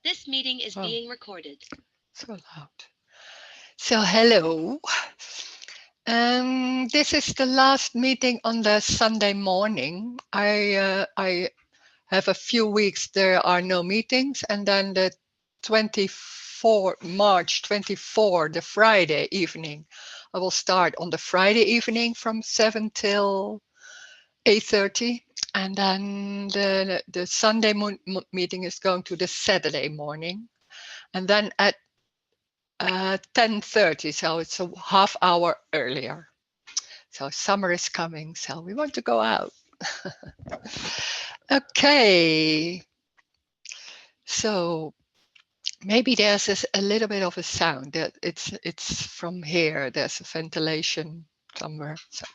This meeting is being recorded. So loud. So hello. This is the last meeting on the Sunday morning. I have a few weeks there are no meetings, and then the 24 March 24, the Friday evening, I will start on the Friday evening from 7 till 8:30, and then the Sunday meeting is going to the Saturday morning, and then at 10:30, so it's a half hour earlier. So summer is coming, so we want to go out. Okay, so maybe there's a little bit of a sound that it's from here. There's a ventilation somewhere, so,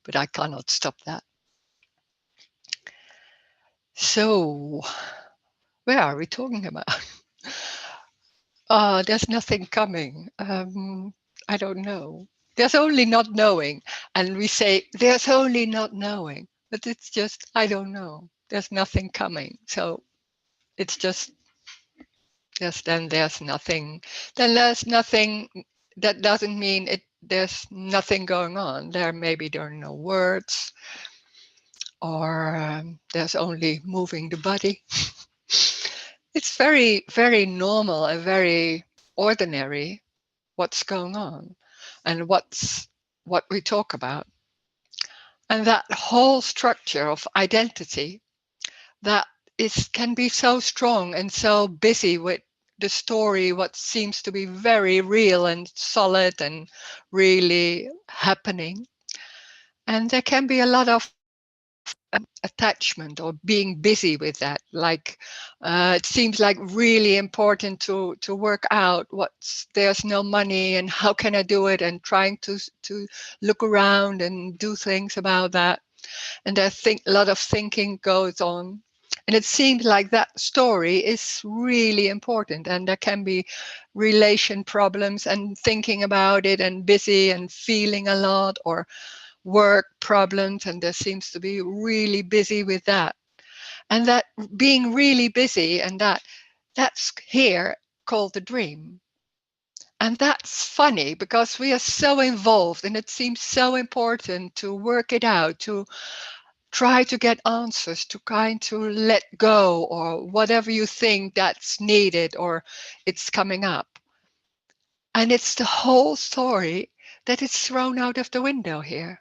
but I cannot stop that. So where are we talking about? There's nothing coming. I don't know. There's only not knowing. And we say, there's only not knowing. But it's just, I don't know. There's nothing coming. So it's just, yes, then there's nothing. Then there's nothing. That doesn't mean there's nothing going on. There are no words, or there's only moving the body. It's very, very normal and very ordinary what's going on and what we talk about. And that whole structure of identity that can be so strong and so busy with the story, what seems to be very real and solid and really happening. And there can be a lot of attachment or being busy with that. Like it seems like really important to work out what's there's no money and how can I do it, and trying to look around and do things about that. And I think a lot of thinking goes on. And it seems like that story is really important, and there can be relation problems and thinking about it and busy and feeling a lot, or work problems, and there seems to be really busy with that. And that being really busy, and that's here called the dream. And that's funny because we are so involved, and it seems so important to work it out, to try to get answers, to kind to let go, or whatever you think that's needed or it's coming up. And it's the whole story that is thrown out of the window here.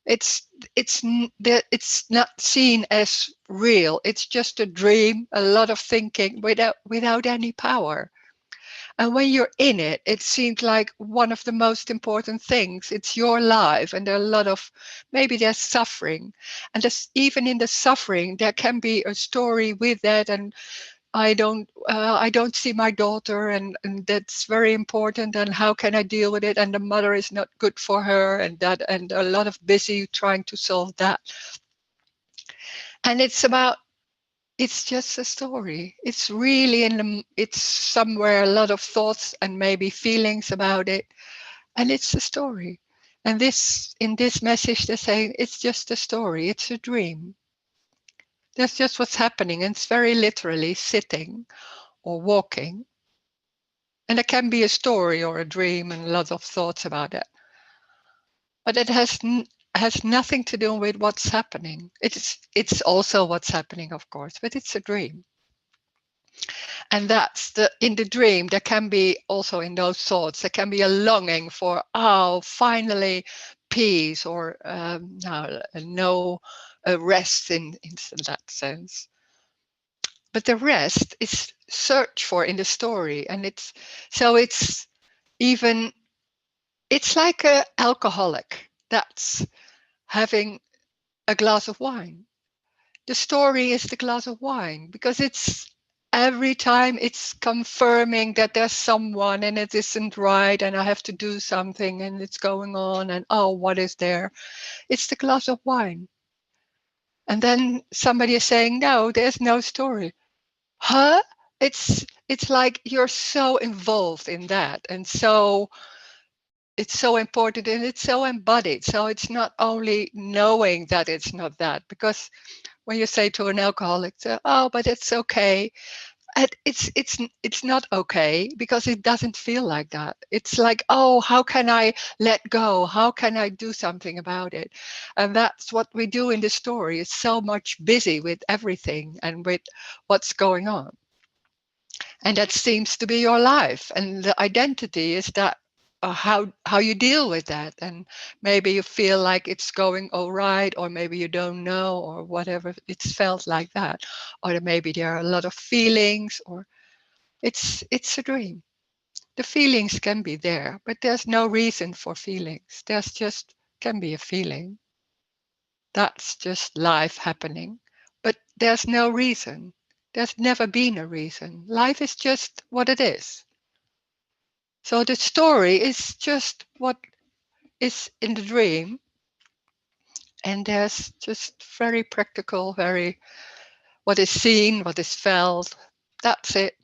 It's not seen as real. It's just a dream, a lot of thinking without any power. And when you're in it, it seems like one of the most important things. It's your life, and there are a lot of, maybe there's suffering, and even in the suffering there can be a story with that. And I don't see my daughter, and that's very important, and how can I deal with it, and the mother is not good for her, and that, and a lot of busy trying to solve that. And it's just a story. It's really it's somewhere a lot of thoughts and maybe feelings about it, and it's a story. And in this message they're saying it's just a story, it's a dream. That's just what's happening, and it's very literally sitting or walking. And it can be a story or a dream and lots of thoughts about it. But it has nothing to do with what's happening. It's also what's happening, of course, but it's a dream. And in the dream, there can be also, in those thoughts, there can be a longing for, oh, finally peace, or no rest in that sense. But the rest is searched for in the story. And it's even, it's like an alcoholic that's having a glass of wine. The story is the glass of wine, because it's every time it's confirming that there's someone and it isn't right, and I have to do something, and it's going on, and oh, what is there? It's the glass of wine. And then somebody is saying, no, there's no story. Huh? It's like you're so involved in that, and so it's so important, and it's so embodied. So it's not only knowing that it's not that, because when you say to an alcoholic, oh, but it's okay, And it's not okay because it doesn't feel like that. It's like, oh, how can I let go? How can I do something about it? And that's what we do in the story. It's so much busy with everything and with what's going on. And that seems to be your life. And the identity is that how you deal with that. And maybe you feel like it's going all right, or maybe you don't know, or whatever. It's felt like that. Or maybe there are a lot of feelings, or it's a dream. The feelings can be there, but there's no reason for feelings. There's just can be a feeling. That's just life happening. But there's no reason. There's never been a reason. Life is just what it is. So the story is just what is in the dream. And there's just very practical, very what is seen, what is felt. That's it.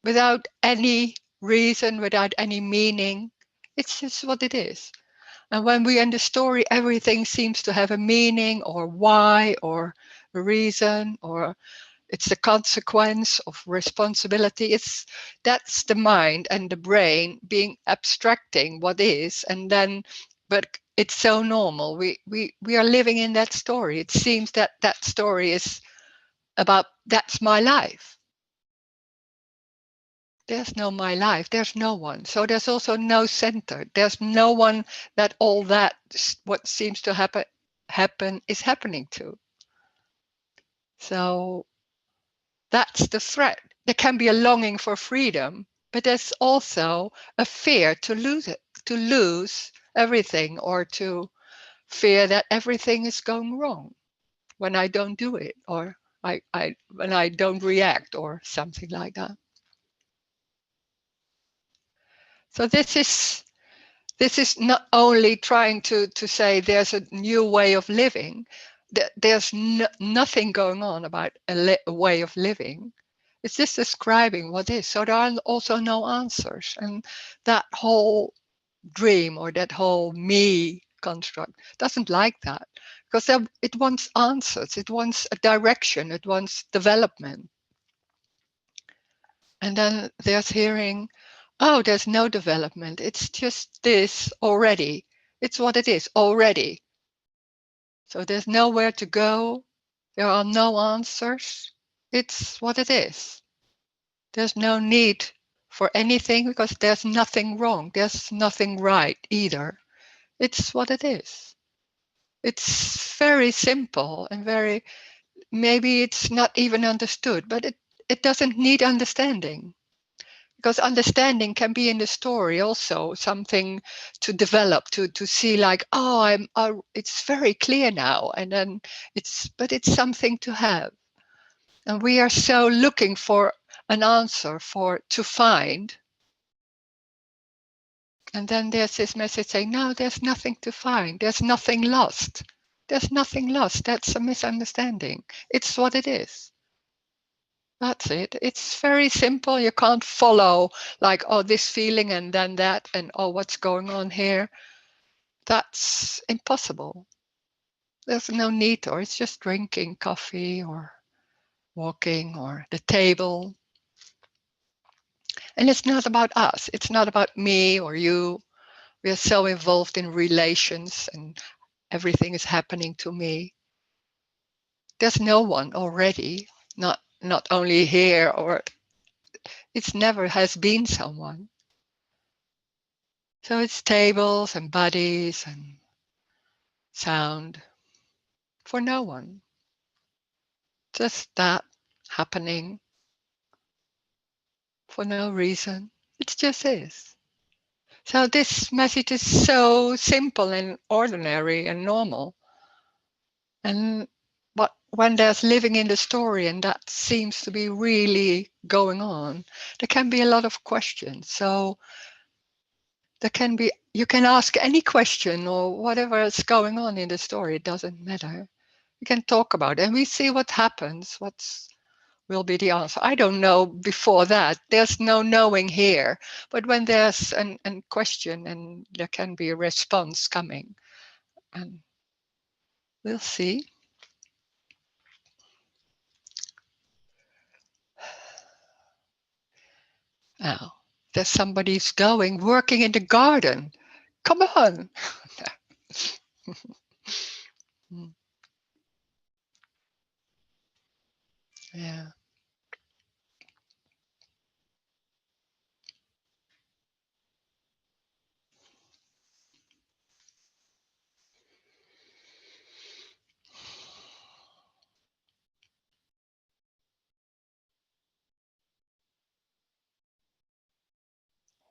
Without any reason, without any meaning. It's just what it is. And when we end the story, everything seems to have a meaning or why or a reason, or it's a consequence of responsibility. That's the mind and the brain being abstracting what is, and then but it's so normal. We are living in that story. It seems that that story is about that's my life. There's no my life. There's no one. So there's also no center. There's no one that all that what seems to happen is happening to. So that's the threat. There can be a longing for freedom, but there's also a fear to lose it, to lose everything, or to fear that everything is going wrong when I don't do it, or I when I don't react, or something like that. So this is not only trying to say there's a new way of living. There's nothing going on about a way of living. It's just describing what is. So there are also no answers. And that whole dream, or that whole me construct, doesn't like that, because it wants answers. It wants a direction. It wants development. And then there's hearing, oh, there's no development. It's just this already. It's what it is already. So there's nowhere to go. There are no answers. It's what it is. There's no need for anything because there's nothing wrong. There's nothing right either. It's what it is. It's very simple and very, maybe it's not even understood, but it doesn't need understanding. Because understanding can be in the story also something to develop, to see like, oh, it's very clear now, and then but it's something to have. And we are so looking for an answer to find. And then there's this message saying, no, there's nothing to find. There's nothing lost. There's nothing lost. That's a misunderstanding. It's what it is. That's it. It's very simple. You can't follow like, oh, this feeling and then that, and oh, what's going on here. That's impossible. There's no need, or it's just drinking coffee or walking or the table. And it's not about us. It's not about me or you. We are so involved in relations and everything is happening to me. There's no one already, not only here, or it's never has been someone. So it's tables and bodies and sound for no one. Just that happening for no reason. It just is. So this message is so simple and ordinary and normal. And but when there's living in the story and that seems to be really going on, there can be a lot of questions. So there can be, you can ask any question or whatever is going on in the story, it doesn't matter. We can talk about it and we see what happens, what's will be the answer. I don't know before that. There's no knowing here. But when there's an question and there can be a response coming, and we'll see. Oh, there's somebody's working in the garden. Come on. Mm, yeah.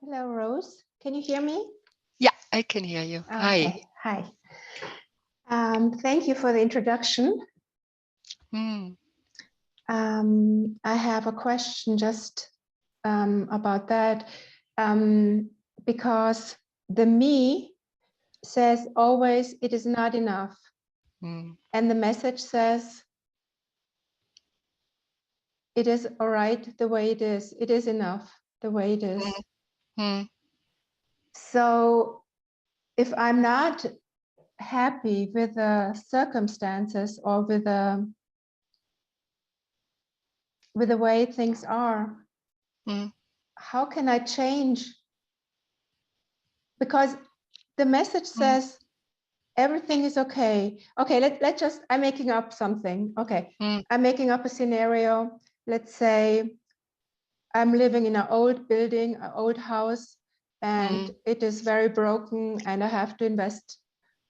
Hello, Rose. Can you hear me? Yeah, I can hear you. Hi. Okay. Hi. Thank you for the introduction. Mm, I have a question just about that because the me says always it is not enough. mm, And the message says it is all right the way it is. It is enough the way it is. mm, mm, So if I'm not happy with the circumstances or with the way things are, mm, how can I change? Because the message mm, says everything is okay. Okay, let's just, I'm making up something. Okay, mm, I'm making up a scenario. Let's say I'm living in an old building, an old house, and mm. it is very broken, and I have to invest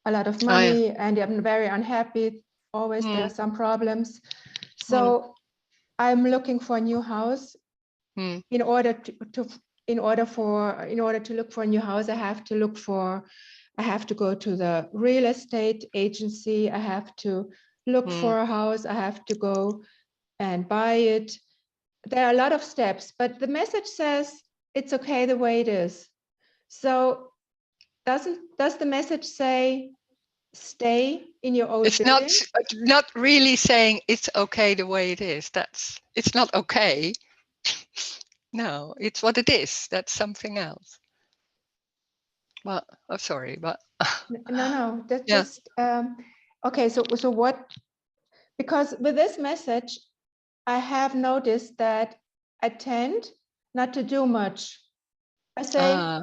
a lot of Oh, yeah. money, and I'm very unhappy. Always there are Mm, some problems. mm, So I'm looking for a new house. mm, In order to in order to look for a new house, I have to go to the real estate agency. I have to look mm. for a house. I have to go and buy it. There are a lot of steps, but the message says it's okay the way it is. So does the message say stay in your old It's not building? not really saying it's okay the way it is. It's not okay. No, it's what it is. That's something else. Well, I'm sorry, but No, that's yeah. just okay. So what? Because with this message, I have noticed that I tend not to do much. I say, Ah,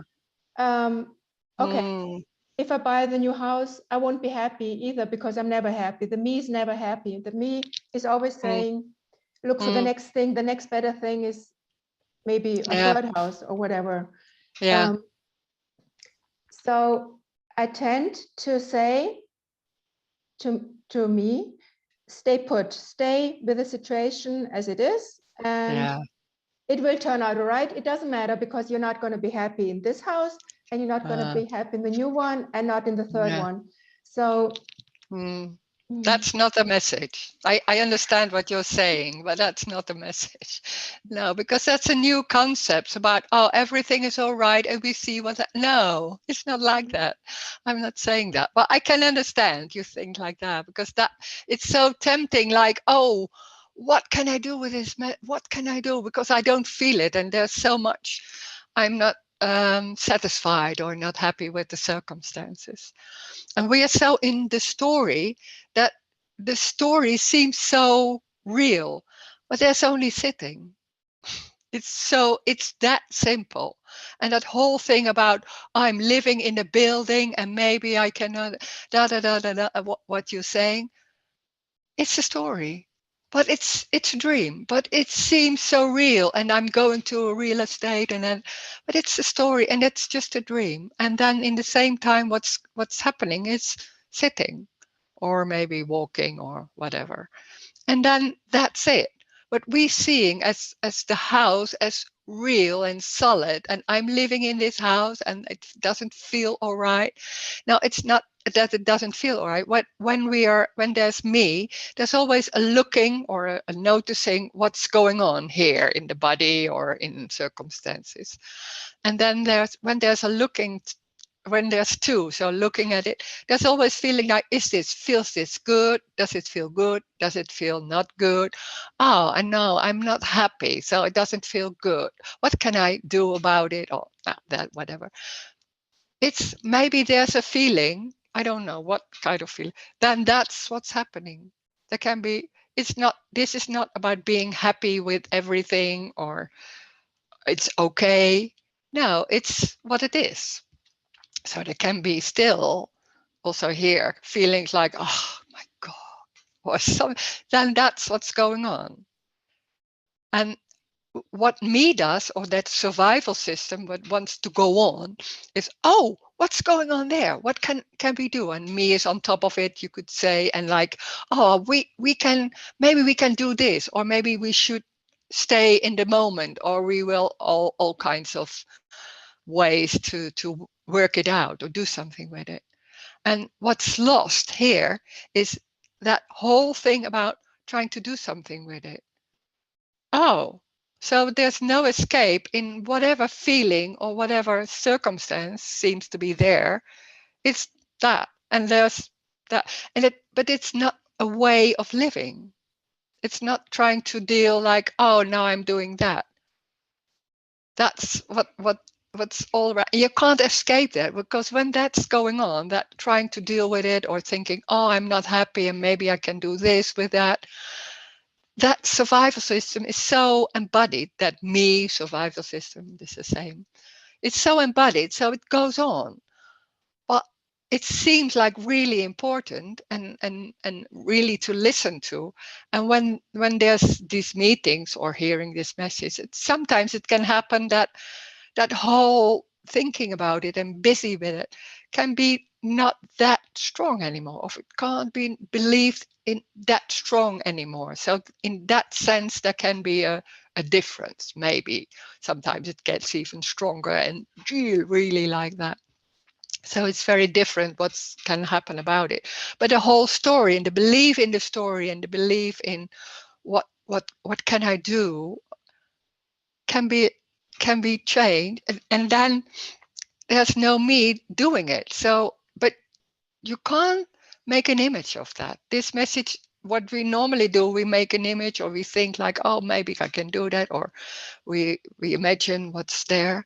um, okay, mm, if I buy the new house, I won't be happy either because I'm never happy. The me is never happy. The me is always mm, saying, look for the mm, next thing. The next better thing is maybe a yeah, third house or whatever. yeah, Um, so I tend to say to me, stay put, stay with the situation as it is, and yeah. it will turn out all right. It doesn't matter because you're not going to be happy in this house and you're not going to Uh, be happy in the new one and not in the third yeah. one. So Mm. mm, That's not a message. I understand what you're saying, but that's not a message. No, because that's a new concept about, oh, everything is all right and we see what. No, it's not like that. I'm not saying that. But I can understand you think like that because it's so tempting, like, oh, what can I do with this? What can I do? Because I don't feel it. And there's so much I'm not satisfied or not happy with the circumstances. And we are so in the story that the story seems so real, but there's only sitting. It's that simple. And that whole thing about I'm living in a building and maybe I cannot da da da da da what you're saying, it's a story. But it's a dream. But it seems so real. And I'm going to a real estate and then but it's a story and it's just a dream. And then in the same time what's happening is sitting or maybe walking or whatever. And then that's it. But we seeing as the house as real and solid, and I'm living in this house and it doesn't feel all right. Now it's not that it doesn't feel all right. When there's me, there's always a looking or a noticing what's going on here in the body or in circumstances. And then there's a looking when there's two, so looking at it, there's always feeling like, feels this good? Does it feel good? Does it feel not good? Oh, I know I'm not happy, so it doesn't feel good. What can I do about it? Or that, whatever. It's maybe there's a feeling, I don't know what kind of feeling, then that's what's happening. There can be, this is not about being happy with everything or it's okay. No, it's what it is. So there can be still also here feelings like, oh my God, or some, then that's what's going on. And what me does, or that survival system that wants to go on, is, oh, what's going on there? What can we do? And me is on top of it, you could say, and like, oh, we can, maybe we can do this, or maybe we should stay in the moment, or we will all kinds of ways to work it out or do something with it. And what's lost here is that whole thing about trying to do something with it. Oh, so there's no escape in whatever feeling or whatever circumstance seems to be there. It's that, and there's that, and but it's not a way of living. It's not trying to deal like, oh, now I'm doing that. That's what's all right. You can't escape that, because when that's going on, that trying to deal with it or thinking, oh, I'm not happy and maybe I can do this with that, that survival system is so embodied, that me survival system is the same. It's so embodied, so it goes on. But it seems like really important and really to listen to. And when there's these meetings or hearing this message, sometimes it can happen that that whole thinking about it and busy with it can be not that strong anymore, or it can't be believed in that strong anymore. So in that sense, there can be a difference. Maybe sometimes it gets even stronger and really like that. So it's very different what can happen about it. But the whole story and the belief in the story and the belief in what can I do can be changed, and then there's no me doing it. So, but you can't make an image of that. This message, what we normally do, we make an image, or we think like, oh, maybe I can do that, or we imagine what's there.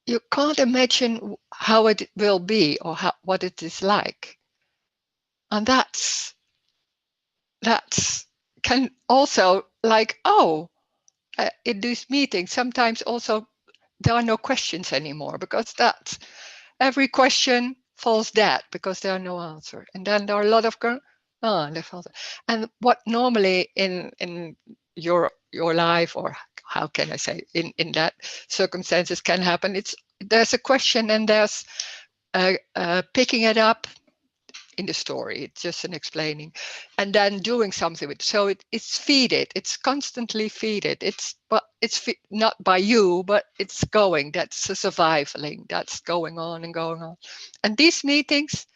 You can't imagine how it will be, or what it is like. And that's can also like, oh, in these meetings sometimes also there are no questions anymore, because that's every question falls dead because there are no answers. And then there are a lot of and what normally in your life, or how can I say, in that circumstances can happen, it's there's a question and there's picking it up in the story. It's just an explaining, and then doing something with it. So it's feeded. It's constantly feeded. But it's not by you, but it's going. That's a surviving. That's going on and going on. And these meetings,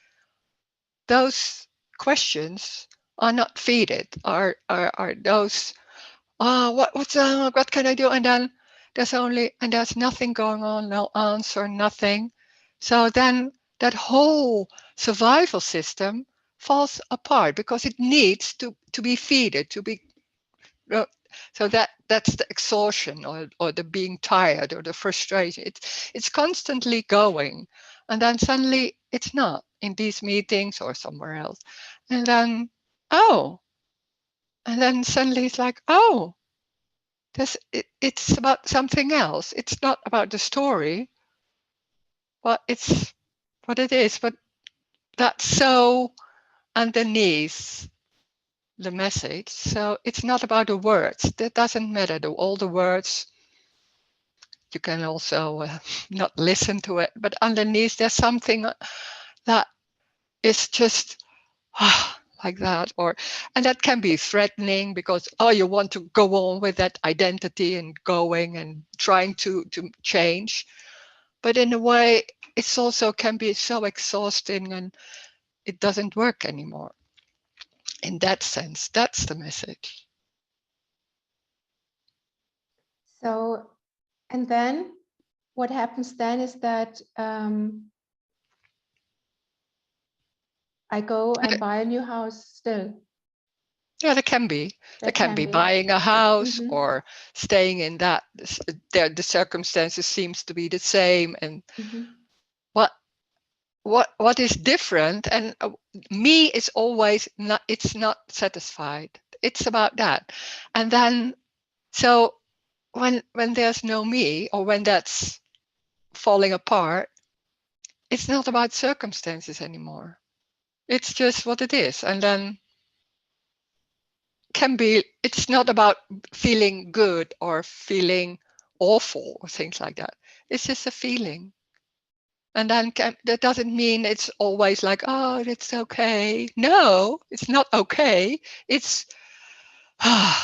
those questions are not feeded. Are those? What can I do? And then there's nothing going on. No answer. Nothing. So then that whole survival system falls apart, because it needs to be feeded, to be so that's the exhaustion, or the being tired, or the frustration. It's constantly going, and then suddenly it's not in these meetings or somewhere else, and then and then suddenly it's like, oh, it's about something else. It's not about the story, but it's what it is. But that's so underneath the message. So it's not about the words. That doesn't matter. All the words, you can also not listen to it. But underneath, there's something that is just like that. And that can be threatening, because, oh, you want to go on with that identity and going and trying to change. But in a way, it's also can be so exhausting, and it doesn't work anymore. In that sense, that's the message. So, and then what happens then is that I go and buy a new house still. Yeah, there can be. There can be buying a house, or staying in that. The circumstances seems to be the same, and what is different, and me is always not. It's not satisfied. It's about that, and then so when there's no me, or when that's falling apart, it's not about circumstances anymore. It's just what it is. And then it's not about feeling good or feeling awful or things like that. It's just a feeling. And then that doesn't mean it's always like, oh, it's okay. No, it's not okay. It's, I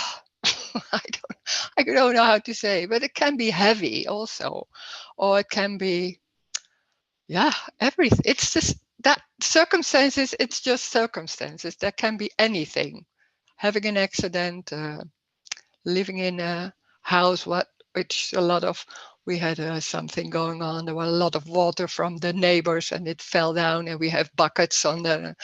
don't know how to say, but it can be heavy also, or it can be, yeah, everything. It's just that circumstances, it's just circumstances. There can be anything. Having an accident, living in a house, which a lot of, we had something going on. There was a lot of water from the neighbors and it fell down, and we have buckets on the,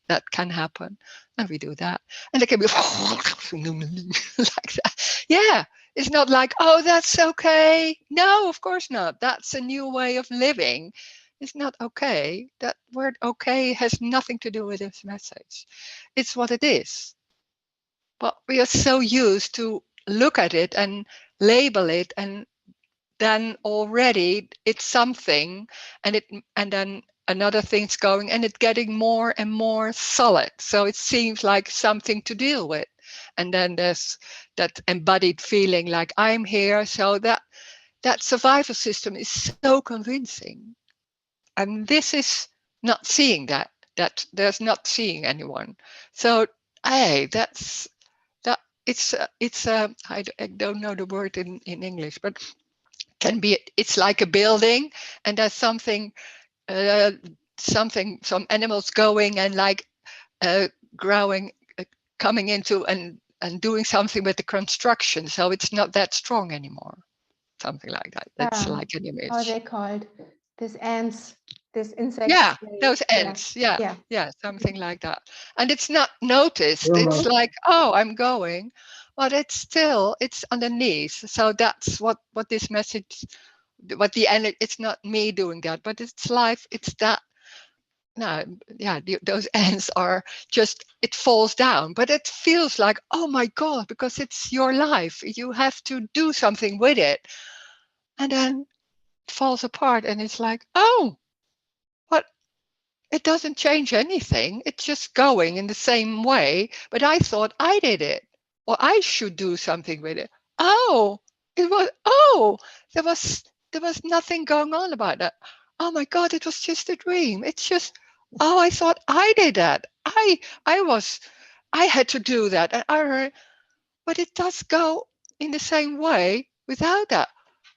that can happen. And we do that. And it can be like that. Yeah. It's not like, oh, that's okay. No, of course not. That's a new way of living. It's not okay. That word okay has nothing to do with this message. It's what it is. But we are so used to look at it and label it, and then already it's something, and then another thing's going, and it's getting more and more solid. So it seems like something to deal with. And then there's that embodied feeling like I'm here. So that survival system is so convincing. And this is not seeing that there's not seeing anyone. So hey, that I don't know the word in English, but can be, it's like a building, and there's uh, some animals going and like growing, coming into and doing something with the construction, so it's not that strong anymore, something like that. It's like an How are image. they called? These ants, these insects. Yeah, those ends. Yeah, Yeah. yeah, something like that. And it's not noticed. It's like, oh, I'm going, but it's underneath. So that's what this message, what the end. It's not me doing that, but it's life. It's that. No, yeah, those ends are just, it falls down, but it feels like, oh my God, because it's your life. You have to do something with it, and then it falls apart, and it's like, oh, what? It doesn't change anything. It's just going in the same way. But I thought I did it, or I should do something with it. Oh, there was nothing going on about that. Oh my God, it was just a dream. It's just, oh, I thought I did that. I had to do that. But it does go in the same way without that.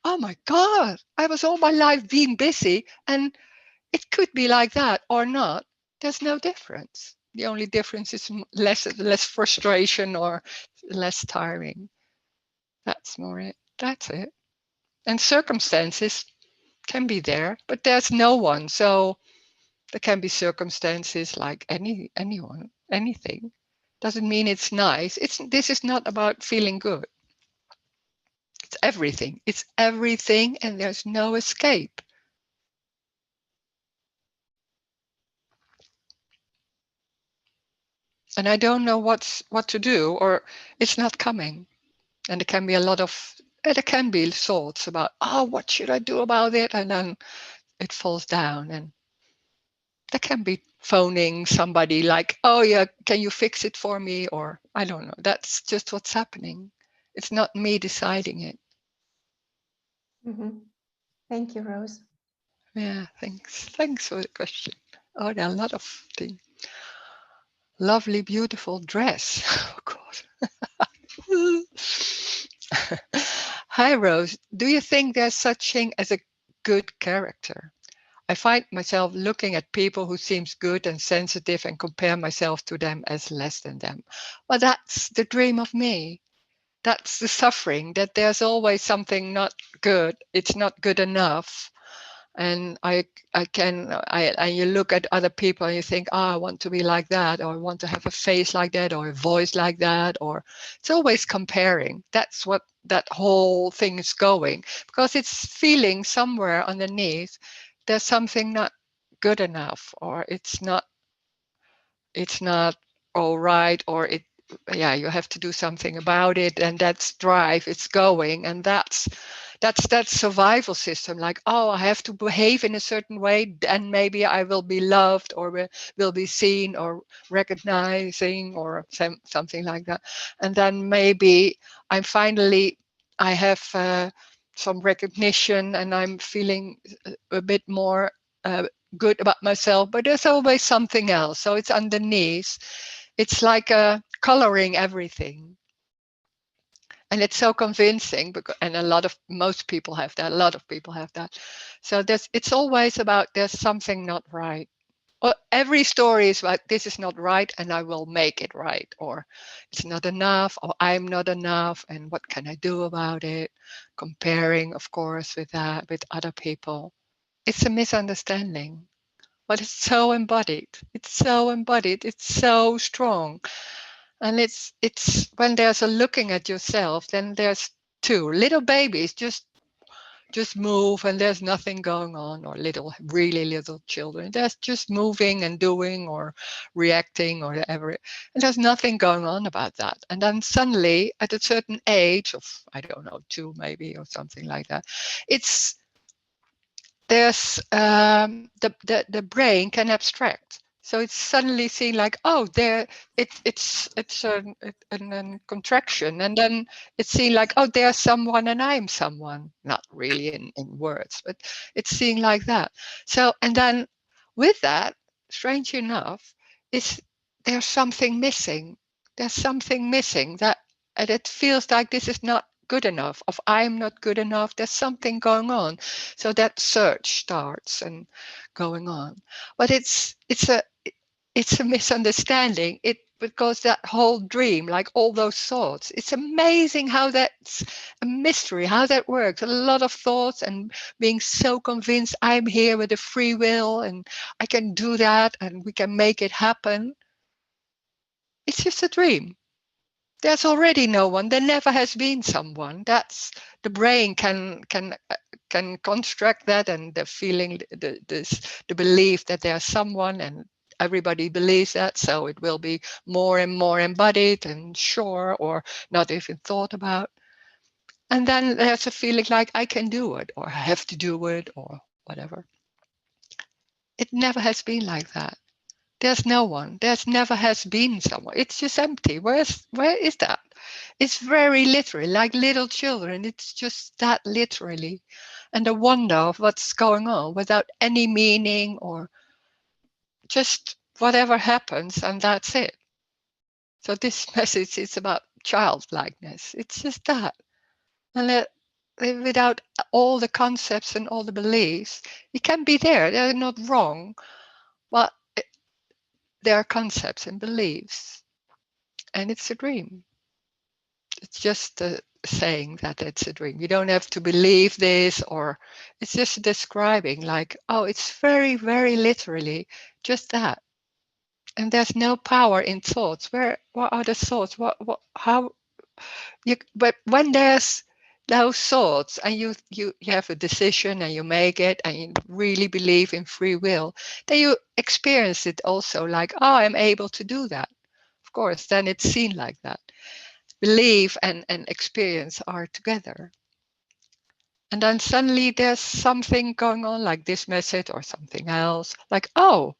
Oh my God, I was all my life being busy, and it could be like that or not. There's no difference. The only difference is less frustration or less tiring. That's more it. That's it. And circumstances can be there, but there's no one. So there can be circumstances like anyone, anything. Doesn't mean it's nice. This is not about feeling good. It's everything. It's everything, and there's no escape. And I don't know what to do, or it's not coming. And there can be a lot of, there can be thoughts about, oh, what should I do about it? And then it falls down. And there can be phoning somebody like, oh yeah, can you fix it for me? Or I don't know. That's just what's happening. It's not me deciding it. Thank you, Rose. Yeah, thanks. Thanks for the question. Oh, there are a lot of things. Lovely, beautiful dress. Oh, God. Hi, Rose. Do you think there's such thing as a good character? I find myself looking at people who seems good and sensitive and compare myself to them as less than them. Well, that's the dream of me. That's the suffering, that there's always something not good. It's not good enough. And and you look at other people and you think, oh, I want to be like that, or I want to have a face like that, or a voice like that, or it's always comparing. That's what that whole thing is going, because it's feeling somewhere underneath there's something not good enough, or it's not all right, or yeah, you have to do something about it, and that's drive, it's going, and that's that survival system, like, oh, I have to behave in a certain way, and maybe I will be loved, or will be seen or recognizing, or something like that. And then maybe I have some recognition, and I'm feeling a bit more good about myself, but there's always something else, so it's underneath. It's like coloring everything, and it's so convincing, because, and most people have that, a lot of people have that. So it's always about there's something not right. Well, every story is about this is not right and I will make it right, or it's not enough, or I'm not enough, and what can I do about it? Comparing, of course, with other people. It's a misunderstanding, but it's so embodied. It's so embodied. It's so strong. And it's when there's a looking at yourself, then there's two little babies just move, and there's nothing going on, or really little children, there's just moving and doing or reacting or whatever, and there's nothing going on about that. And then suddenly at a certain age of, I don't know, 2 maybe, or something like that, it's there's the brain can abstract. So it's suddenly seen like, oh, there it's a contraction, and then it's seen like, oh, there's someone and I'm someone, not really in words, but it's seen like that. So, and then with that, strange enough, is there's something missing. There's something missing, that and it feels like this is not good enough, of I'm not good enough, there's something going on. So that search starts and going on. But it's a misunderstanding. It because that whole dream, like all those thoughts, it's amazing how that's a mystery, how that works. A lot of thoughts, and being so convinced I'm here with a free will and I can do that and we can make it happen. It's just a dream. There's already no one. There never has been someone. That's the brain can construct that, and the feeling, the belief that there's someone, and everybody believes that, so it will be more and more embodied and sure, or not even thought about. And then there's a feeling like I can do it, or I have to do it, or whatever. It never has been like that. There's no one. There's never has been someone. It's just empty. Where is that? It's very literally, like little children. It's just that literally. And the wonder of what's going on without any meaning, or just whatever happens, and that's it. So this message is about childlikeness. It's just that. And without all the concepts and all the beliefs, it can be there. They're not wrong, but there are concepts and beliefs. And it's a dream. It's just saying that it's a dream. You don't have to believe this, or it's just describing like, oh, it's very, very literally just that. And there's no power in thoughts. What are the thoughts? How you, but when there's those thoughts, and you have a decision and you make it, and you really believe in free will, then you experience it also like, oh, I'm able to do that. Of course, then it's seen like that. Belief and experience are together. And then suddenly there's something going on, like this message or something else, like, oh,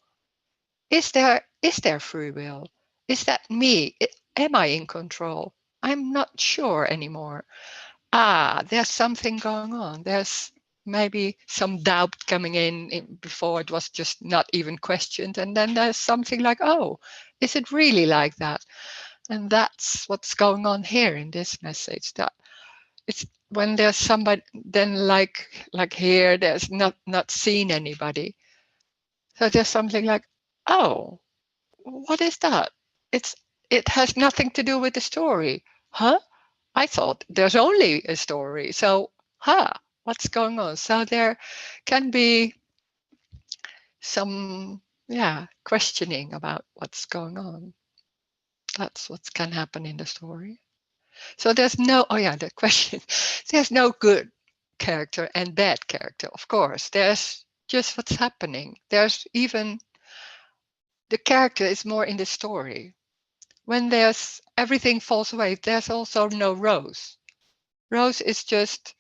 is there free will? Is that me? Am I in control? I'm not sure anymore. There's something going on. There's maybe some doubt coming in before it was just not even questioned. And then there's something like, oh, is it really like that? And that's what's going on here in this message. That it's when there's somebody, then like here, there's not seen anybody. So there's something like, oh, what is that? It's it has nothing to do with the story. Huh? I thought there's only a story. So, what's going on? So there can be some, questioning about what's going on. That's what can happen in the story. So there's no, the question, there's no good character and bad character, of course. There's just what's happening. There's even, the character is more in the story. when there's everything falls away, there's also no Rose. Rose is just,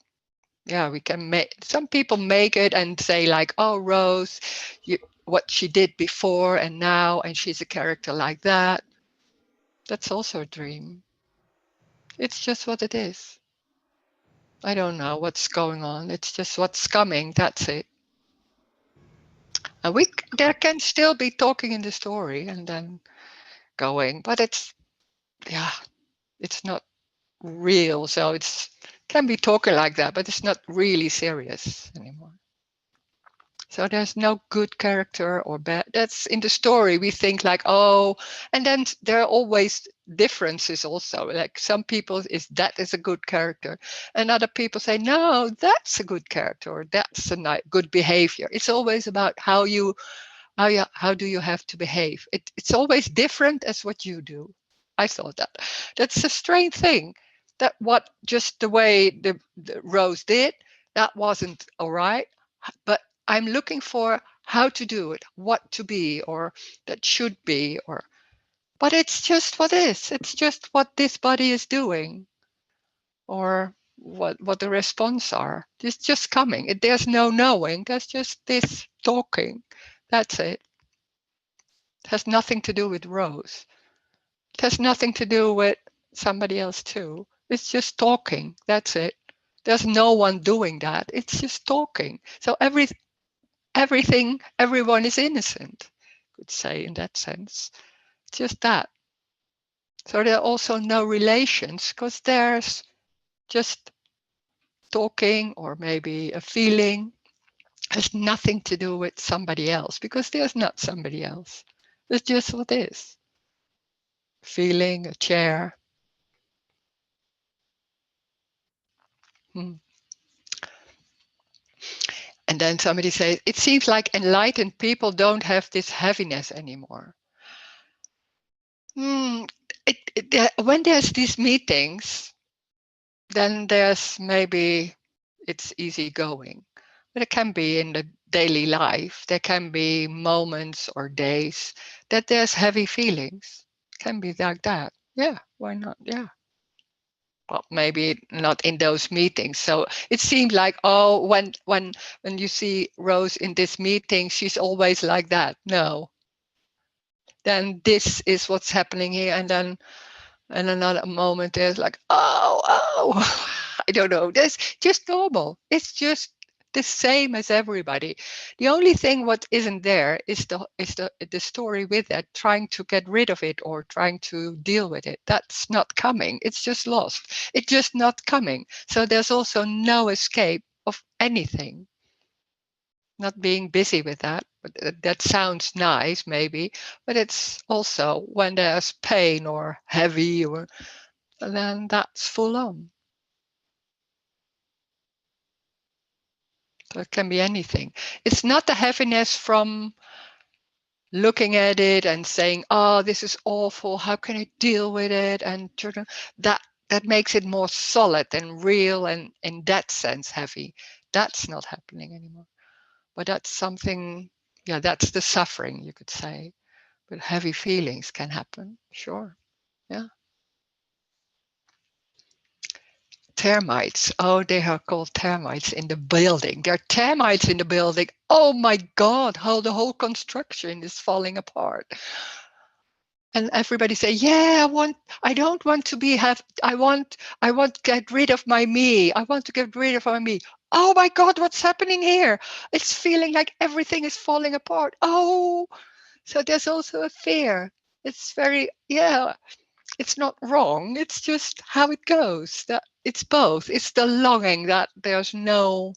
yeah, we can make, some people make it and say like, oh, Rose, what she did before and now, and she's a character like that. That's also a dream. It's just what it is. I don't know what's going on. It's just what's coming. That's it. And there can still be talking in the story and then going, but it's, yeah, it's not real. So it's can be talking like that, but it's not really serious anymore. So there's no good character or bad. That's in the story. We think like, oh, and then there are always differences also. Like some people that is a good character, and other people say, no, that's a good character, or that's a good behavior. It's always about how do you have to behave. It's always different as what you do. I thought that's a strange thing. That what just the way the Rose did, that wasn't all right. But I'm looking for how to do it, what to be, or that should be, or but it's just what is. It's just what this body is doing, or what the response are. It's just coming. There's no knowing. There's just this talking. That's it. It has nothing to do with Rose. It has nothing to do with somebody else too. It's just talking. That's it. There's no one doing that. It's just talking. So everything, everyone is innocent, could say in that sense. Just that. So there are also no relations because there's just talking or maybe a feeling. Has nothing to do with somebody else because there's not somebody else. It's just what is. Feeling, a chair. Hmm. And then somebody says, it seems like enlightened people don't have this heaviness anymore. Hmm. When there's these meetings, then there's maybe it's easy going. But it can be in the daily life. There can be moments or days that there's heavy feelings. It can be like that. Yeah, why not? Yeah. Well, maybe not in those meetings. So it seemed like, oh, when you see Rose in this meeting, she's always like that. No. Then this is what's happening here, and then and another moment there's like, oh, I don't know. That's just normal. It's just the same as everybody. The only thing what isn't there is the story with it, trying to get rid of it or trying to deal with it. That's not coming. It's just lost. It's just not coming. So there's also no escape of anything. Not being busy with that. But that sounds nice, maybe, but it's also when there's pain or heavy, or then that's full on. So it can be anything. It's not the heaviness from looking at it and saying, "Oh, this is awful. How can I deal with it?" And that that makes it more solid and real, and in that sense, heavy. That's not happening anymore. But that's something. Yeah, that's the suffering, you could say. But heavy feelings can happen, sure. Yeah. Termites. Oh, they are called termites in the building. There are termites in the building. Oh my God, how the whole construction is falling apart. And everybody say, yeah, I don't want to I want to get rid of my me. I want to get rid of my me. Oh my God, what's happening here? It's feeling like everything is falling apart. Oh, so there's also a fear. It's very, yeah, it's not wrong. It's just how it goes. That it's both. It's the longing that there's nothing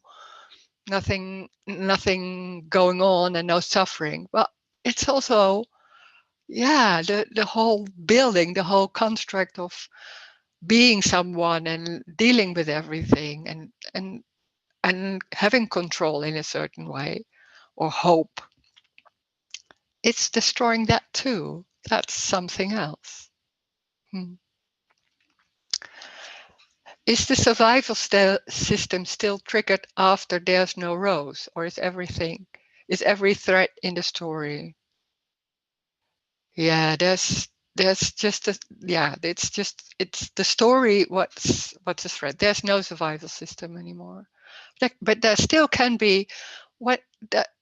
going on and no suffering. But it's also, yeah, the whole building, the whole construct of being someone and dealing with everything and having control in a certain way or hope. It's destroying that too. That's something else. Hmm. Is the survival system still triggered after there's no Rose, or is every threat in the story? Yeah, there's just it's the story. What's the threat? There's no survival system anymore. But there still can be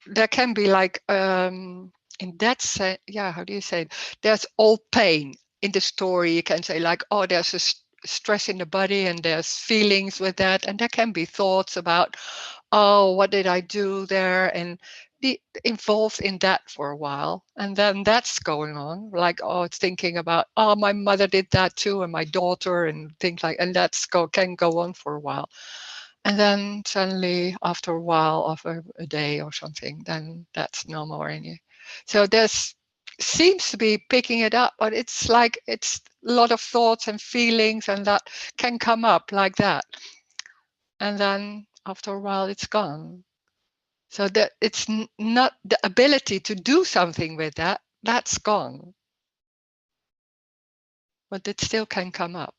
there can be like in that sense. Yeah, how do you say it? There's all pain in the story. You can say like, oh, there's a stress in the body and there's feelings with that, and there can be thoughts about, oh, what did I do there, and be involved in that for a while, and then that's going on, like, oh, it's thinking about, oh, my mother did that too, and my daughter, and things like, and can go on for a while, and then suddenly after a while, after a day or something, then that's no more any. So there's seems to be picking it up, but it's like it's a lot of thoughts and feelings, and that can come up like that, and then after a while it's gone. So that it's not the ability to do something with that, that's gone. But it still can come up.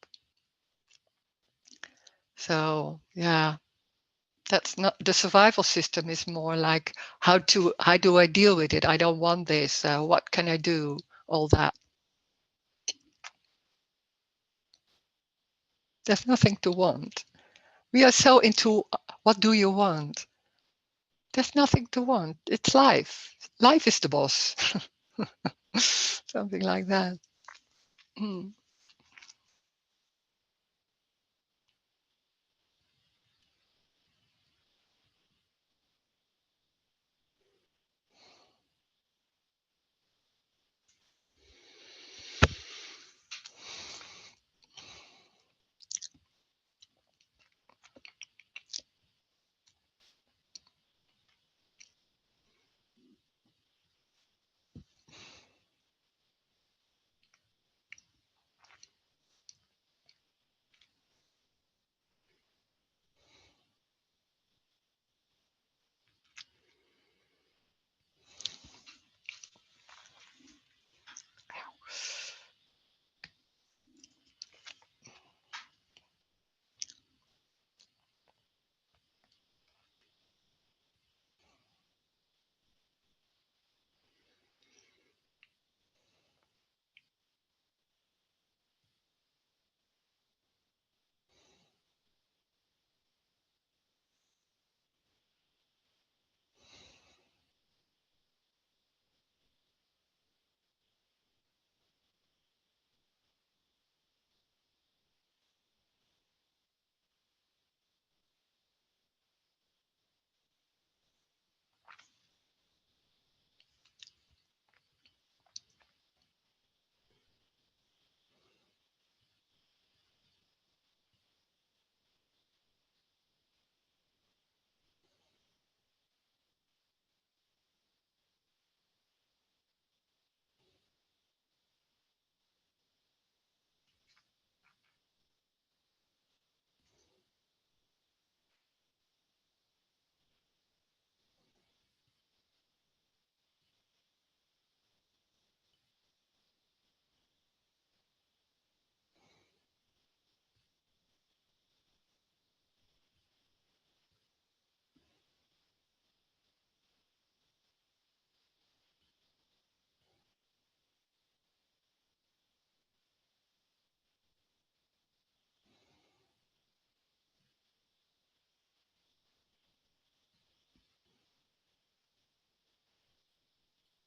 So yeah, that's not the survival system, is more like how do I deal with it? I don't want this. What can I do? All that. There's nothing to want. We are so into what do you want? There's nothing to want. It's life. Life is the boss. Something like that. Mm.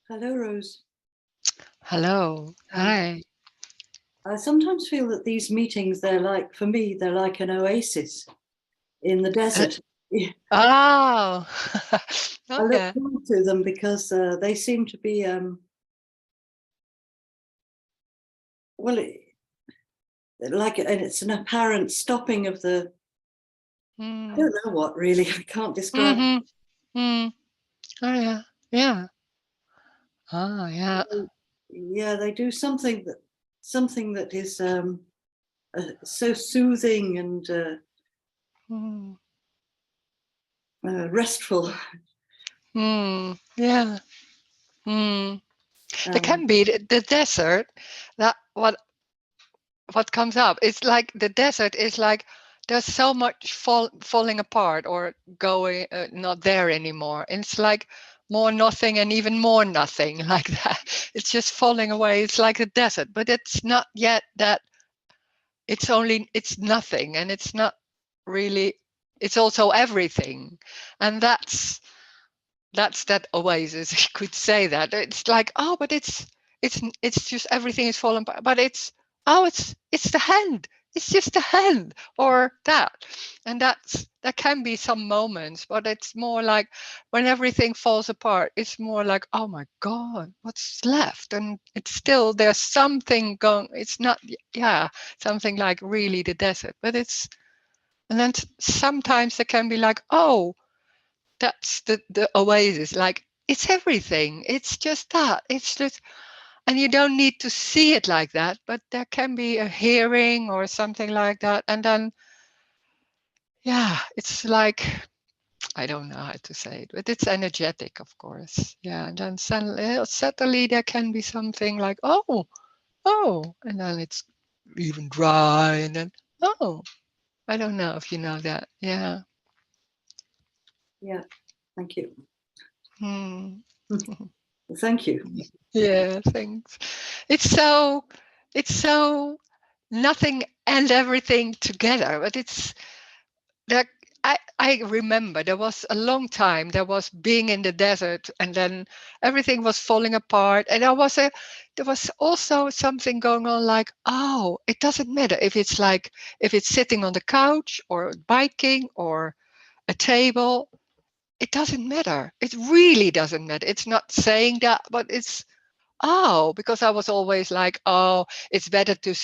Hello, Rose. Hello. Hi. I sometimes feel that these meetings, for me, they're like an oasis in the desert. Oh, I oh look yeah. forward to them because they seem to be, it's an apparent stopping of the, I don't know what really, I can't describe. Mm-hmm. Mm. Oh yeah. Yeah. Oh yeah. Yeah, they do something that is so soothing and restful. Yeah. There can be the desert. That what comes up. It's like the desert is like there's so much falling apart or going not there anymore. And it's like more nothing and even more nothing, like that. It's just falling away. It's like a desert, but it's not yet that. It's nothing, and it's not really, it's also everything. And that's that oasis. You could say that. It's like, oh, but it's just everything is falling apart, but it's, oh, it's the hand. It's just the hand, or that. And that can be some moments, but it's more like when everything falls apart, it's more like, oh my God, what's left? And it's still, there's something going, it's not, yeah, something like really the desert, but it's, and then sometimes it can be like, oh, that's the oasis, like it's everything, it's just that, it's just, and you don't need to see it like that, but there can be a hearing or something like that, and then yeah, it's like, I don't know how to say it, but it's energetic, of course. Yeah, and then suddenly there can be something like, oh, and then it's even dry, and then, oh, I don't know if you know that. Yeah. Yeah, thank you. Hmm. Thank you. Yeah, thanks. It's so nothing and everything together, but it's like, I remember there was a long time, there was being in the desert, and then everything was falling apart, and there was also something going on, like, oh, it doesn't matter if it's like, if it's sitting on the couch or biking or a table, it doesn't matter. It really doesn't matter. It's not saying that, but it's, oh, because I was always like, oh, it's better to,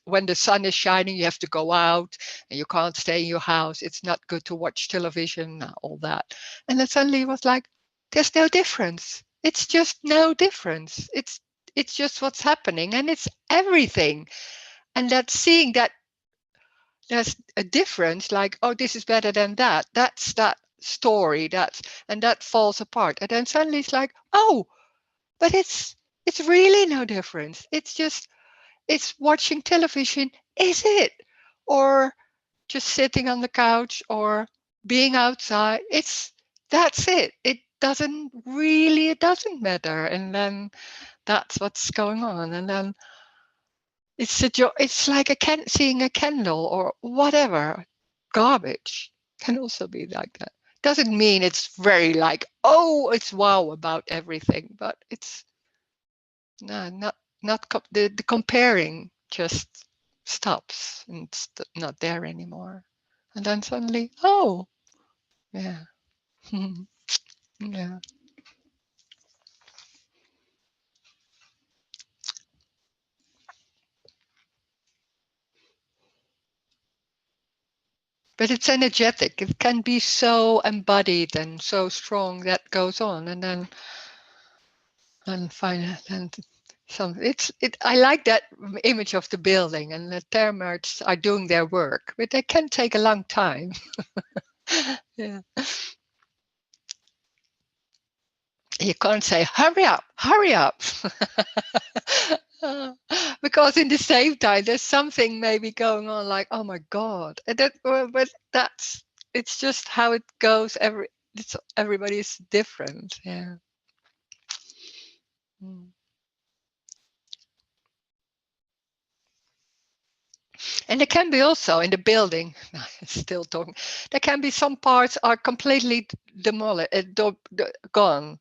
when the sun is shining, you have to go out and you can't stay in your house. It's not good to watch television, all that. And then suddenly it was like, there's no difference. It's just no difference. It's just what's happening, and it's everything. And that, seeing that there's a difference, like, oh, this is better than that. That's that story. And that falls apart. And then suddenly it's like, oh, but it's really no difference. It's just, it's watching television, is it? Or just sitting on the couch or being outside. That's it. It doesn't matter. And then that's what's going on. And then it's like seeing a candle or whatever. Garbage can also be like that. Doesn't mean it's very like, oh, it's wow about everything, but it's, no, the comparing just stops, and it's not there anymore. And then suddenly, oh, yeah, yeah. But it's energetic. It can be so embodied and so strong, that goes on, and then finally, and some. I like that image of the building, and the termites are doing their work, but they can take a long time. Yeah. You can't say, hurry up. Because in the same time, there's something maybe going on, like, oh my God. And but it's just how it goes. Everybody's different. Yeah. Mm. And there can be also in the building, still talking, there can be some parts are completely demolished, gone.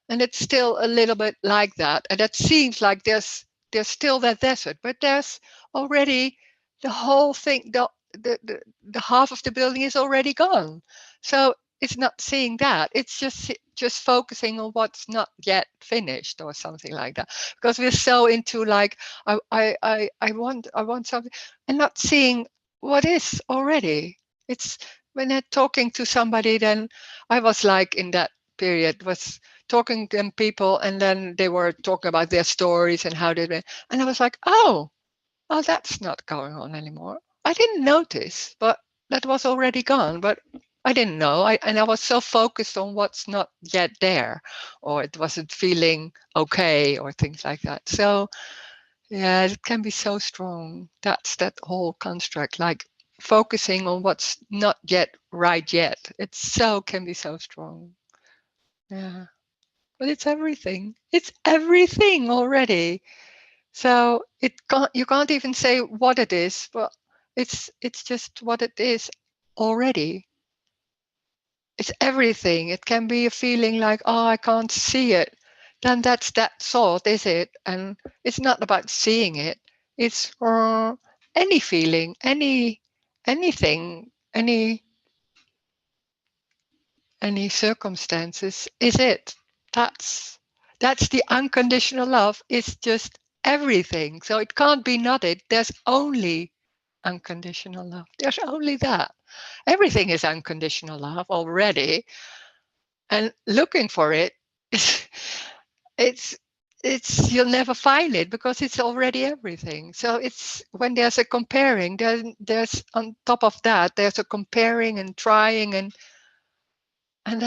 And it's still a little bit like that. And it seems like there's still that desert, but there's already the whole thing, the half of the building is already gone. So it's not seeing that. It's just focusing on what's not yet finished or something like that. Because we're so into like, I want something, and not seeing what is already. It's when I'm talking to somebody, then I was like in that period was talking to people, and then they were talking about their stories and how they, and I was like, oh, that's not going on anymore. I didn't notice, but that was already gone. But I didn't know. And I was so focused on what's not yet there, or it wasn't feeling okay, or things like that. So yeah, it can be so strong. That's that whole construct, like focusing on what's not yet right yet. Can be so strong. Yeah. but it's everything. It's everything already. So you can't even say what it is, but it's just what it is already. It's everything. It can be a feeling like, oh, I can't see it. Then that's that thought, is it? And it's not about seeing it. It's any feeling, anything, any circumstances is it. That's the unconditional love. It's just everything. So it can't be not it. There's only unconditional love. There's only that. Everything is unconditional love already. And looking for it is it's you'll never find it because it's already everything. So it's when there's a comparing, there's on top of that, there's a comparing and trying and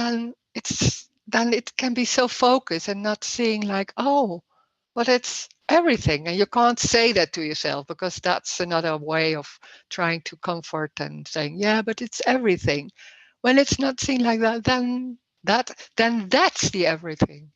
then it can be so focused and not seeing like, oh, but it's everything. And you can't say that to yourself because that's another way of trying to comfort and saying, yeah, but it's everything. When it's not seen like that, then that's the everything.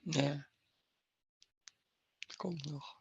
Ja. Komt nog.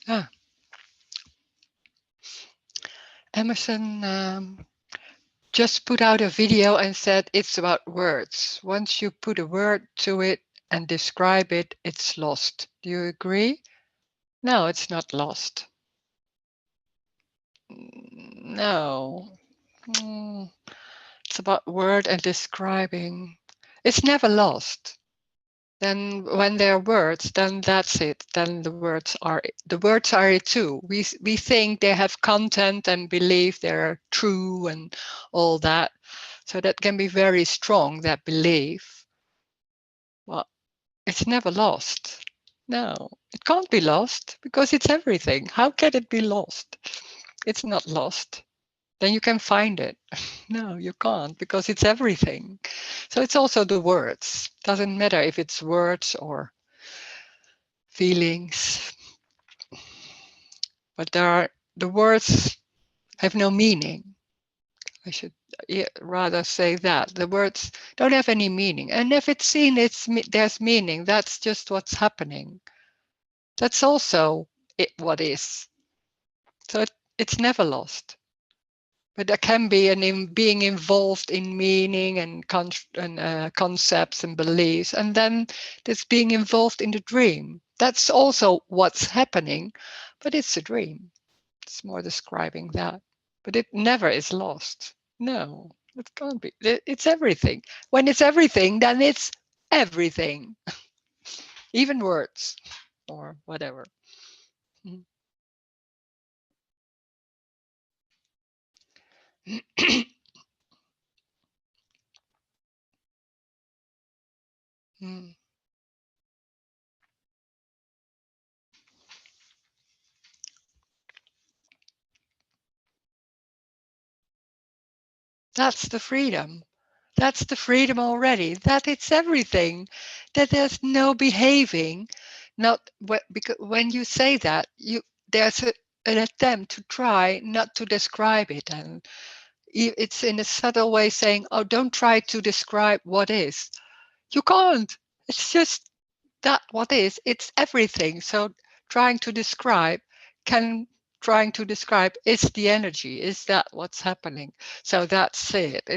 Ah, Emerson just put out a video and said it's about words. Once you put a word to it and describe it, it's lost. Do you agree? No, it's not lost. No. It's about word and describing. It's never lost. Then when there are words, then that's it. Then the words are it too. We think they have content and believe they're true and all that. So that can be very strong, that belief. Well, it's never lost. No, it can't be lost because it's everything. How can it be lost? It's not lost. Then you can find it. No, you can't because it's everything. So it's also the words. Doesn't matter if it's words or feelings, but the words have no meaning. I should rather say that the words don't have any meaning. And if it's seen, there's meaning. That's just what's happening. That's also what is. So it's never lost. But there can be being involved in meaning and concepts and beliefs, and then there's being involved in the dream. That's also what's happening, but it's a dream. It's more describing that. But it never is lost. No, it can't be. It's everything. When it's everything, then it's everything, even words or whatever. Mm. That's the freedom. That's the freedom already. That it's everything. That there's no behaving. Not because when you say that, there's an attempt to try not to describe it, and it's in a subtle way saying, "Oh, don't try to describe what is." You can't. It's just that what is. It's everything. So trying to describe can trying to describe is the energy. Is that what's happening? So that's it.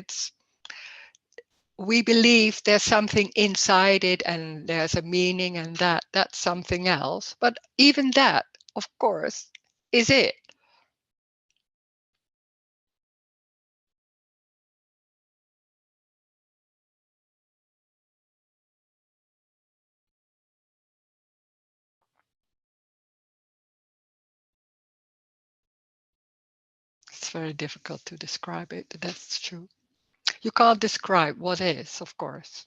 We believe there's something inside it and there's a meaning and that's something else. But even that, of course, is it. It's very difficult to describe it. That's true. You can't describe what is, of course.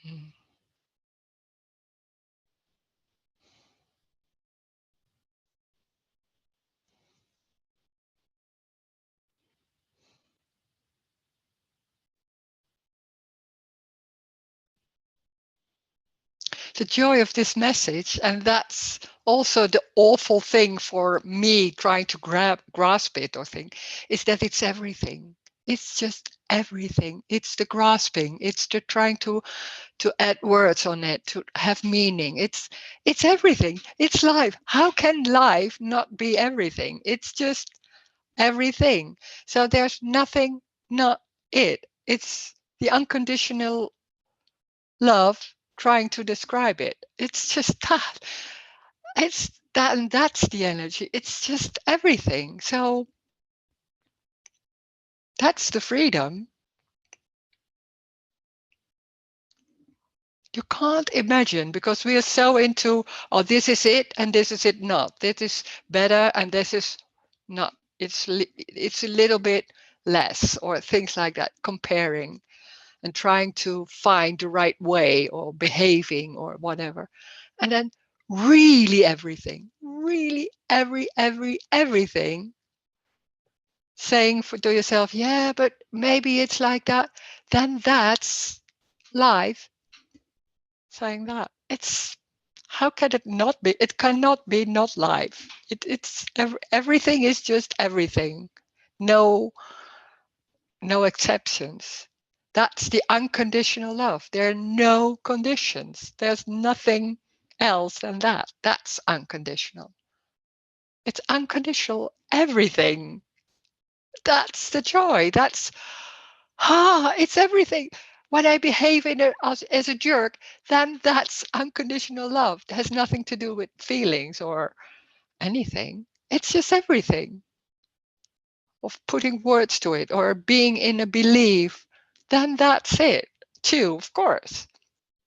Mm. The joy of this message, and that's also the awful thing for me trying to grasp it or think, is that it's everything. It's just everything. It's the grasping. It's the trying to add words on it, to have meaning. It's everything. It's life. How can life not be everything? It's just everything. So there's nothing not it. It's the unconditional love trying to describe it. It's just that. It's that, and that's the energy. It's just everything. So that's the freedom. You can't imagine because we are so into, oh, this is it and this is it not. This is better and this is not. It's a little bit less or things like that, comparing and trying to find the right way or behaving or whatever. And then really everything, really everything, saying to yourself, yeah, but maybe it's like that. Then that's life. Saying that it's, how can it not be? It cannot be not life. Everything is just everything. No no exceptions. That's the unconditional love. There are no conditions. There's nothing else than that. That's unconditional. It's unconditional everything. That's the joy. That's, it's everything. When I behave as a jerk, then that's unconditional love. It has nothing to do with feelings or anything. It's just everything. Of putting words to it or being in a belief, then that's it too, of course.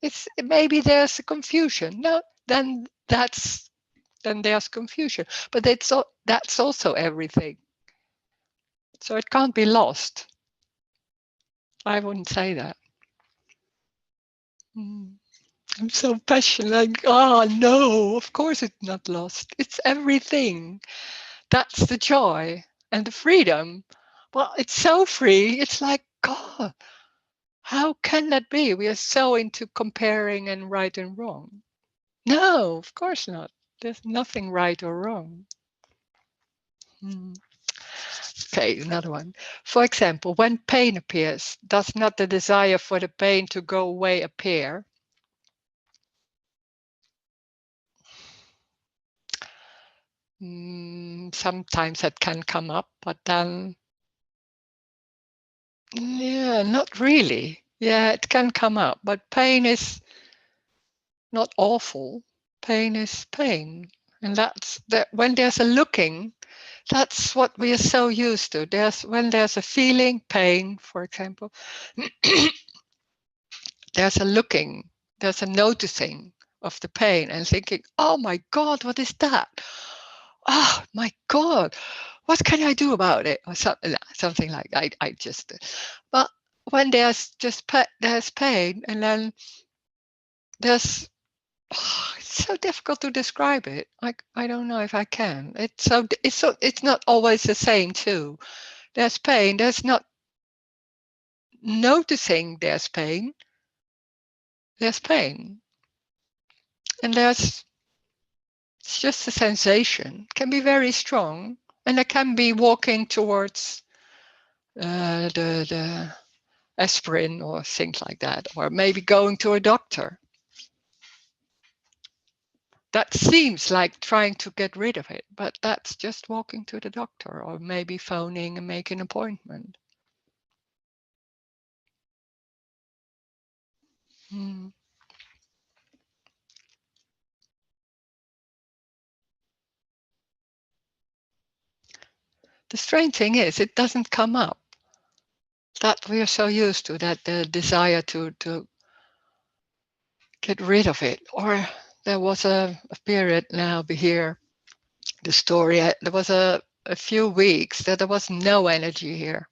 It's maybe there's a confusion. No, then there's confusion. But that's also everything. So it can't be lost. I wouldn't say that. I'm so passionate. Like, no, of course it's not lost. It's everything. That's the joy and the freedom. Well, it's so free. It's like, God, how can that be? We are so into comparing and right and wrong. No, of course not. There's nothing right or wrong. Okay, another one. For example, when pain appears, does not the desire for the pain to go away appear? Sometimes that can come up, but then, yeah, not really. Yeah, it can come up, but pain is not awful. Pain is pain. And that's that when there's a looking, that's what we are so used to. When there's a feeling, pain, for example, there's a looking, there's a noticing of the pain and thinking, oh my God, what is that? Oh my God, what can I do about it? Or something like that. I just, but when there's just there's pain, and then there's, it's so difficult to describe it. I don't know if I can. It's not always the same too. There's pain. There's not noticing there's pain. There's pain, and it's just a sensation. It can be very strong, and it can be walking towards the aspirin or things like that, or maybe going to a doctor. That seems like trying to get rid of it, but that's just walking to the doctor or maybe phoning and making an appointment. The strange thing is, it doesn't come up. That we are so used to, that the desire to get rid of it. Or there was a period now here, the story, there was a few weeks that there was no energy here.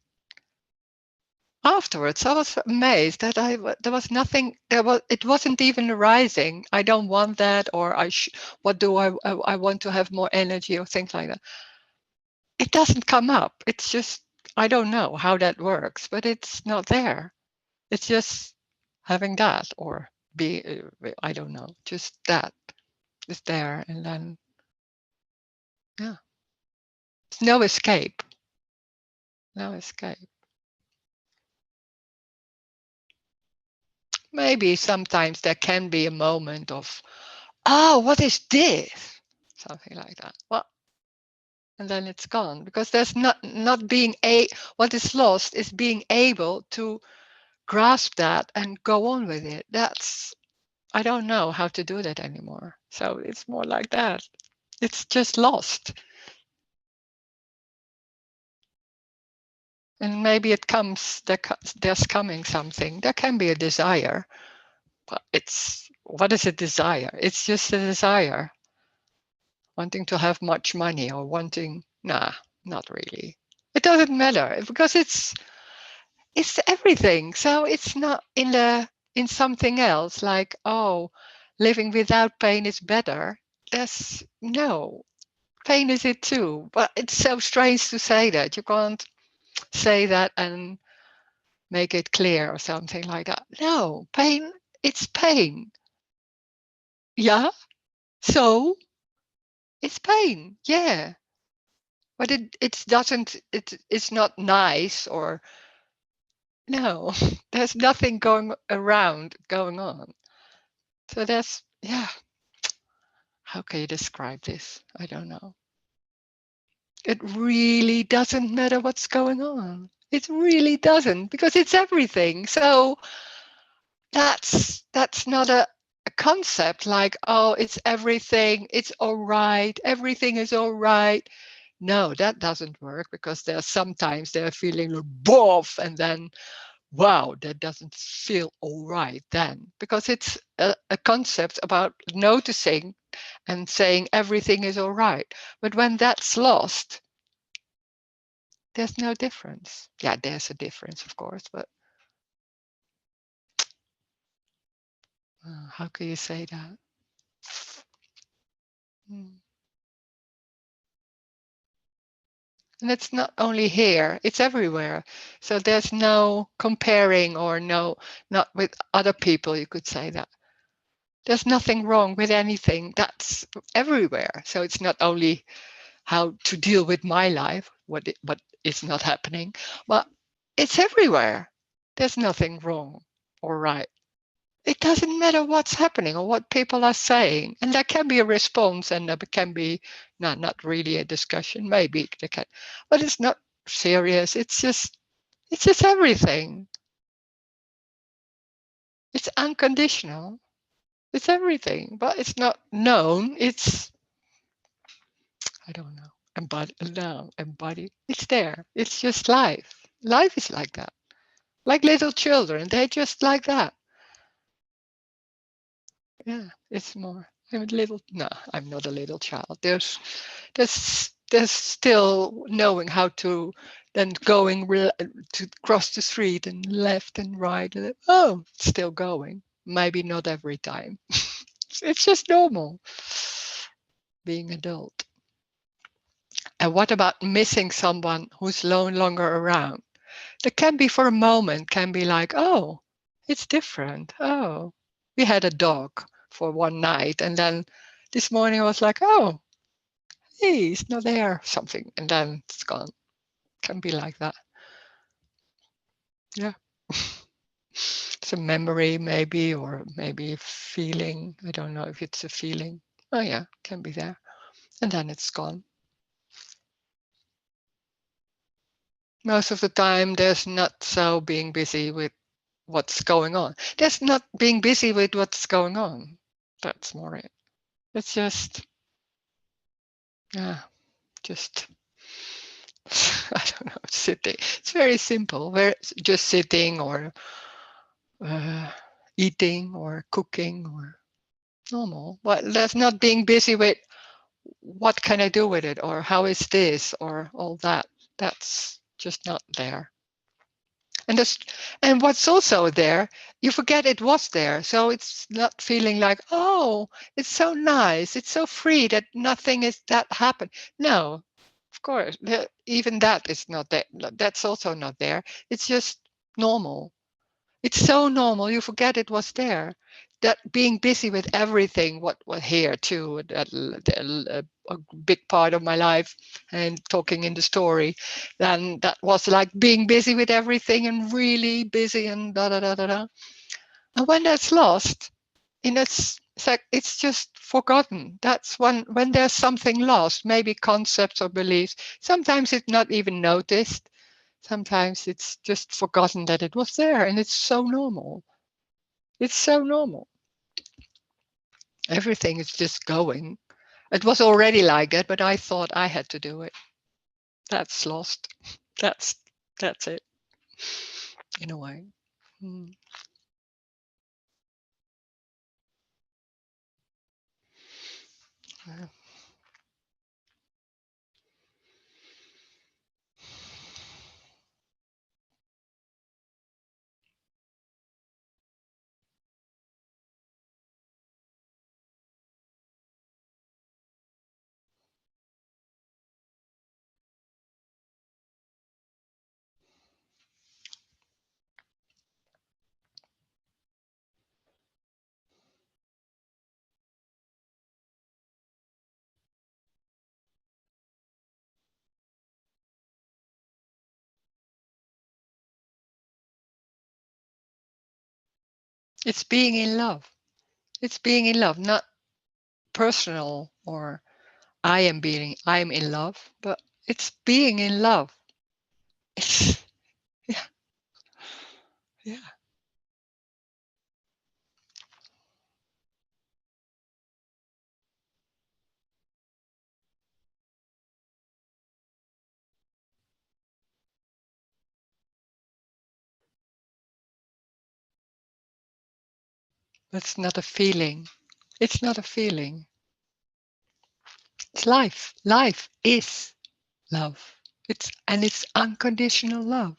Afterwards, I was amazed that there was nothing. It wasn't even arising. I don't want that, or what do I want to have more energy or things like that. It doesn't come up. It's just, I don't know how that works, but it's not there. It's just having that, or I don't know, just that is there, and then yeah, it's no escape. No escape. Maybe sometimes there can be a moment of, oh, what is this? Something like that. Well, and then it's gone, because there's not being what is lost is being able to grasp that and go on with it. I don't know how to do that anymore. So it's more like that. It's just lost. And maybe there's coming something. There can be a desire, but what is a desire? It's just a desire. Wanting to have much money or not really. It doesn't matter, because it's everything. So it's not in something else, like, oh, living without pain is better. No, pain is it too. But it's so strange to say that. You can't say that and make it clear or something like that. No, pain, it's pain. Yeah, so it's pain. Yeah, but it's not nice, or No, there's nothing going on. So there's, yeah, how can you describe this? I don't know. It really doesn't matter what's going on. It really doesn't, because it's everything. So that's not a concept like, oh, it's everything, it's all right, everything is all right. No, that doesn't work, because there's sometimes they're feeling like boff, and then wow, that doesn't feel all right then, because it's a concept about noticing and saying everything is all right. But when that's lost, there's no difference. Yeah, there's a difference, of course, but how can you say that? Hmm. And it's not only here, it's everywhere. So there's no comparing, or no, not with other people, you could say that. There's nothing wrong with anything. That's everywhere. So it's not only how to deal with my life, what is not happening, but it's everywhere. There's nothing wrong or right. It doesn't matter what's happening or what people are saying. And there can be a response, and there can be not really a discussion, maybe there can, but it's not serious. It's just everything. It's unconditional. It's everything, but it's not known. It's, I don't know, embody. It's there. It's just life. Life is like that. Like little children, they're just like that. Yeah, it's more. I'm a little. No, I'm not a little child. There's still knowing how to, then going to cross the street and left and right. Oh, it's still going. Maybe not every time. It's just normal being adult. And what about missing someone who's no longer around? That can be for a moment, can be like, oh, it's different. Oh, we had a dog for one night, and then this morning I was like, oh, hey, he's not there, something, and then it's gone. Can be like that. Yeah. It's a memory, maybe, or maybe a feeling. I don't know if it's a feeling. Oh, yeah, can be there. And then it's gone. Most of the time, there's not so being busy with what's going on. There's not being busy with what's going on. That's more it. It's just, yeah, just, I don't know, sitting. It's very simple. Just sitting, or uh, eating, or cooking, or normal. But that's not being busy with what can I do with it, or how is this, or all that. That's just not there. And what's also there, you forget it was there. So it's not feeling like, oh, it's so nice, it's so free that nothing is that happened. No, of course, even that is not there. That's also not there. It's just normal. It's so normal, you forget it was there. That being busy with everything, what was here too, a big part of my life, and talking in the story, then that was like being busy with everything and really busy and da da da da da. And when that's lost, it's like it's just forgotten. That's when there's something lost, maybe concepts or beliefs. Sometimes it's not even noticed. Sometimes it's just forgotten that it was there, and it's so normal. It's so normal. Everything is just going. It was already like it, but I thought I had to do it. That's lost. That's that's it, in a way. Mm. Yeah. It's being in love. It's being in love, not personal or I'm in love, but it's being in love. It's, yeah, yeah. That's not a feeling. It's not a feeling. It's life. Life is love. It's unconditional love.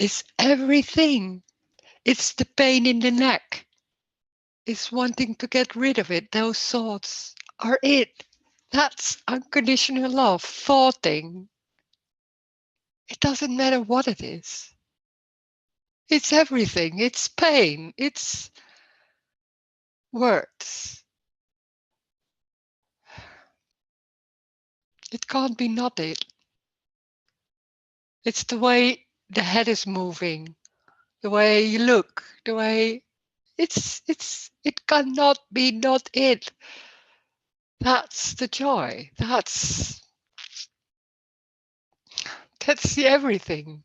It's everything. It's the pain in the neck. It's wanting to get rid of it. Those thoughts are it. That's unconditional love, thoughting. It doesn't matter what it is. It's everything. It's pain. It's words. It can't be not it. It's the way the head is moving, the way you look, the way it cannot be not it. That's the joy. That's the everything.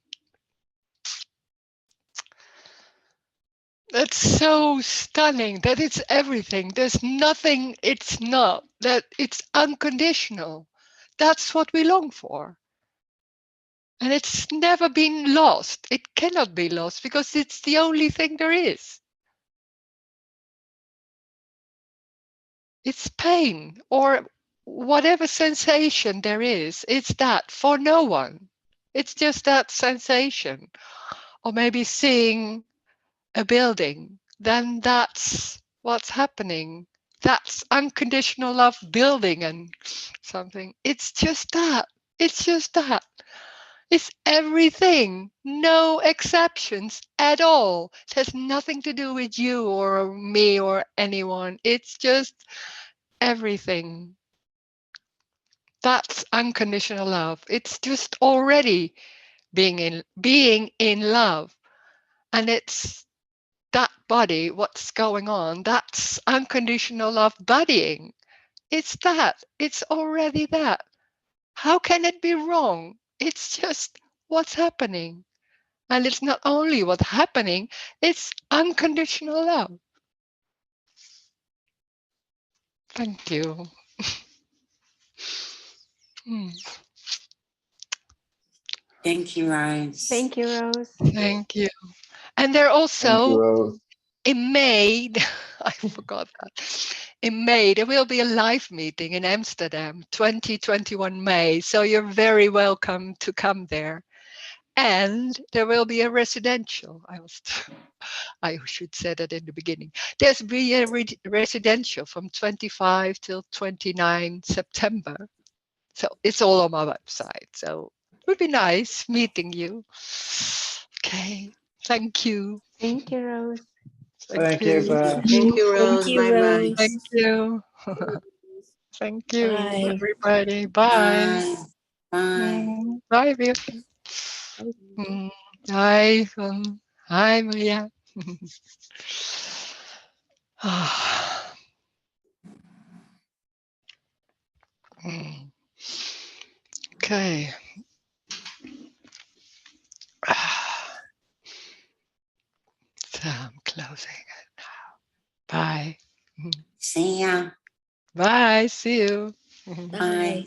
That's so stunning that it's everything. There's nothing it's not, that it's unconditional. That's what we long for. And it's never been lost. It cannot be lost because it's the only thing there is. It's pain or whatever sensation there is. It's that for no one. It's just that sensation. Or maybe seeing a building, then that's what's happening. That's unconditional love building and something. It's just that. It's just that. It's everything. No exceptions at all. It has nothing to do with you or me or anyone. It's just everything. That's unconditional love. It's just already being in love. And it's that body, what's going on, that's unconditional love bodying. It's that. It's already that. How can it be wrong? It's just what's happening. And it's not only what's happening, it's unconditional love. Thank you. Thank you, Rose. Thank you, Rose. Thank you. And they're also in May, I forgot that. In May, there will be a live meeting in Amsterdam, 2021 May. So you're very welcome to come there. And there will be a residential. I should say that in the beginning. There's be a residential from 25 till 29 September. So it's all on my website. So it would be nice meeting you. Okay. Thank you. Thank you, Rose. Thank you. Bye. Thank you, Thank Rose. you, Bye-bye. Rose. Thank you. Thank you, Bye. everybody. Bye. Bye. Bye. Bye, Wilke. Hi, hi, Maria. Okay. So I'm closing it now. Bye. See ya. Bye. See you. Bye.